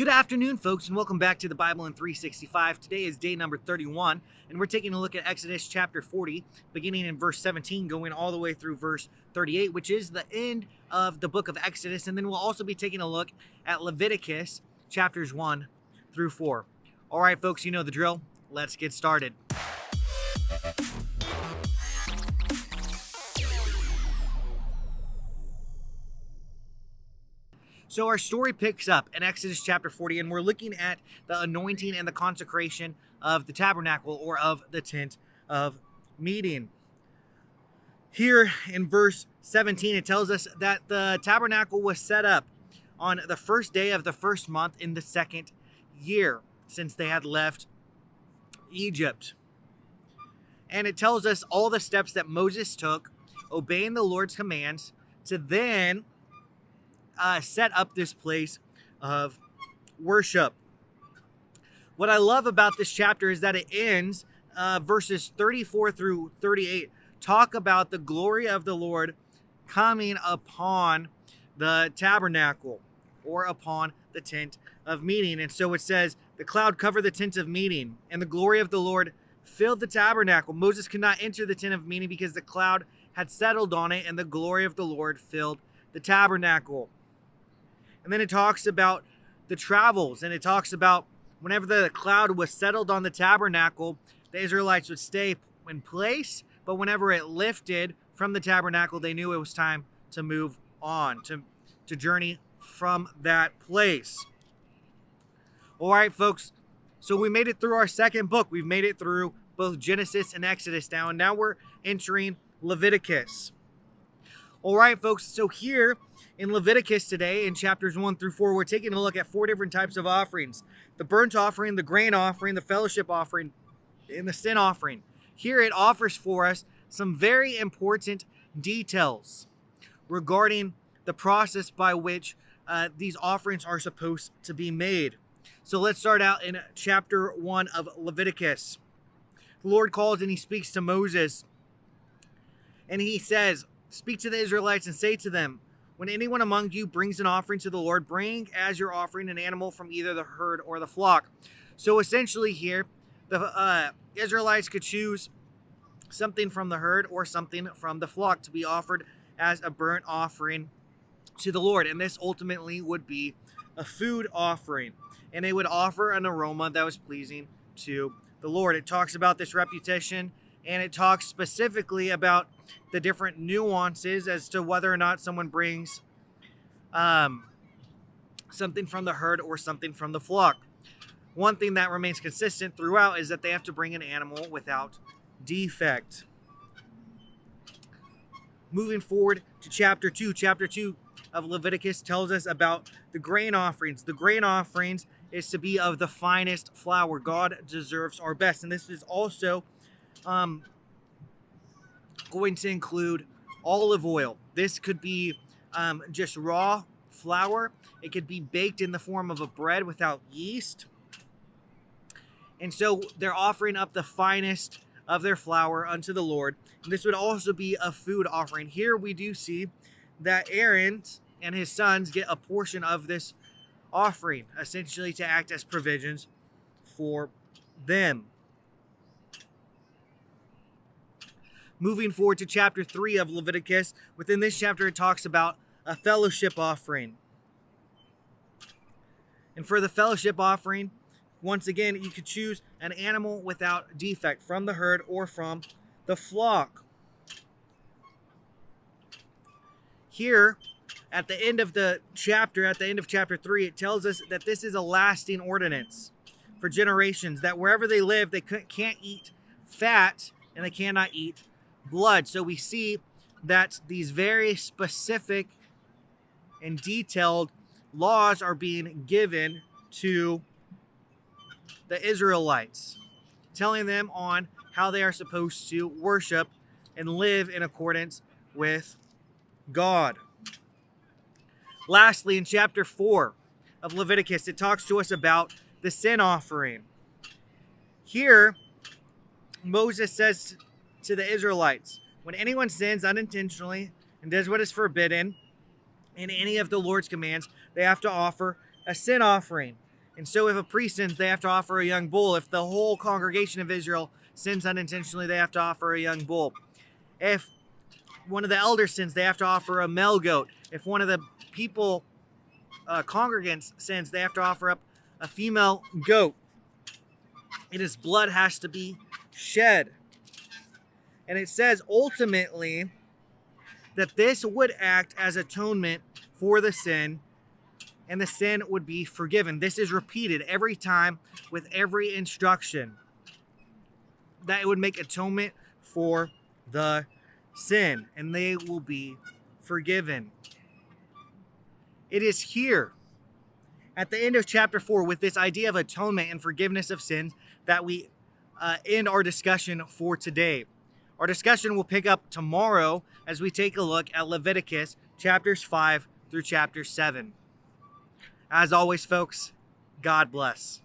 Good afternoon, folks, and welcome back to the Bible in 365. Today is day number 31, and we're taking a look at Exodus chapter 40, beginning in verse 17, going all the way through verse 38, which is the end of the book of Exodus. And then we'll also be taking a look at Leviticus chapters 1 through 4. All right, folks, you know the drill. Let's get started. So our story picks up in Exodus chapter 40, and we're looking at the anointing and the consecration of the tabernacle, or of the tent of meeting. Here in verse 17, it tells us that the tabernacle was set up on the first day of the first month in the second year since they had left Egypt. And it tells us all the steps that Moses took, obeying the Lord's commands, to then set up this place of worship. What I love about this chapter is that it ends verses 34 through 38 talk about the glory of the Lord coming upon the tabernacle, or upon the tent of meeting. And so it says, the cloud covered the tent of meeting, and the glory of the Lord filled the tabernacle. Moses could not enter the tent of meeting because the cloud had settled on it, and the glory of the Lord filled the tabernacle. And then it talks about the travels, and it talks about whenever the cloud was settled on the tabernacle, the Israelites would stay in place, but whenever it lifted from the tabernacle, they knew it was time to move on, to journey from that place. All right, folks, so we made it through our second book. We've made it through both Genesis and Exodus now, and now we're entering Leviticus. All right, folks, so here in Leviticus today, in chapters 1 through 4, we're taking a look at 4 different types of offerings: the burnt offering, the grain offering, the fellowship offering, and the sin offering. Here it offers for us some very important details regarding the process by which these offerings are supposed to be made. So let's start out in chapter 1 of Leviticus. The Lord calls and he speaks to Moses, and he says, "Speak to the Israelites and say to them, when anyone among you brings an offering to the Lord, bring as your offering an animal from either the herd or the flock." So essentially here, the Israelites could choose something from the herd or something from the flock to be offered as a burnt offering to the Lord. And this ultimately would be a food offering. And they would offer an aroma that was pleasing to the Lord. It talks about this repetition, and it talks specifically about the different nuances as to whether or not someone brings something from the herd or something from the flock. One thing that remains consistent throughout is that they have to bring an animal without defect. Moving forward to chapter 2. Chapter 2 of Leviticus tells us about the grain offerings. The grain offerings is to be of the finest flour. God deserves our best. And this is also going to include olive oil. This could be just raw flour. It could be baked in the form of a bread without yeast. And so they're offering up the finest of their flour unto the Lord. And this would also be a food offering. Here we do see that Aaron and his sons get a portion of this offering, essentially to act as provisions for them. Moving forward to chapter 3 of Leviticus, within this chapter it talks about a fellowship offering. And for the fellowship offering, once again, you could choose an animal without defect from the herd or from the flock. Here, at the end of the chapter, at the end of chapter 3, it tells us that this is a lasting ordinance for generations, that wherever they live, they can't eat fat and they cannot eat blood. So we see that these very specific and detailed laws are being given to the Israelites, telling them on how they are supposed to worship and live in accordance with God. Lastly, in chapter 4 of Leviticus, it talks to us about the sin offering. Here, Moses says to the Israelites, when anyone sins unintentionally and does what is forbidden in any of the Lord's commands, they have to offer a sin offering. And so if a priest sins, they have to offer a young bull. If the whole congregation of Israel sins unintentionally, they have to offer a young bull. If one of the elders sins, they have to offer a male goat. If one of the people, congregants, sins, they have to offer up a female goat. And his blood has to be shed. And it says ultimately that this would act as atonement for the sin, and the sin would be forgiven. This is repeated every time with every instruction, that it would make atonement for the sin, and they will be forgiven. It is here at the end of chapter 4 with this idea of atonement and forgiveness of sins that we end our discussion for today. Our discussion will pick up tomorrow as we take a look at Leviticus chapters 5 through chapter 7. As always, folks, God bless.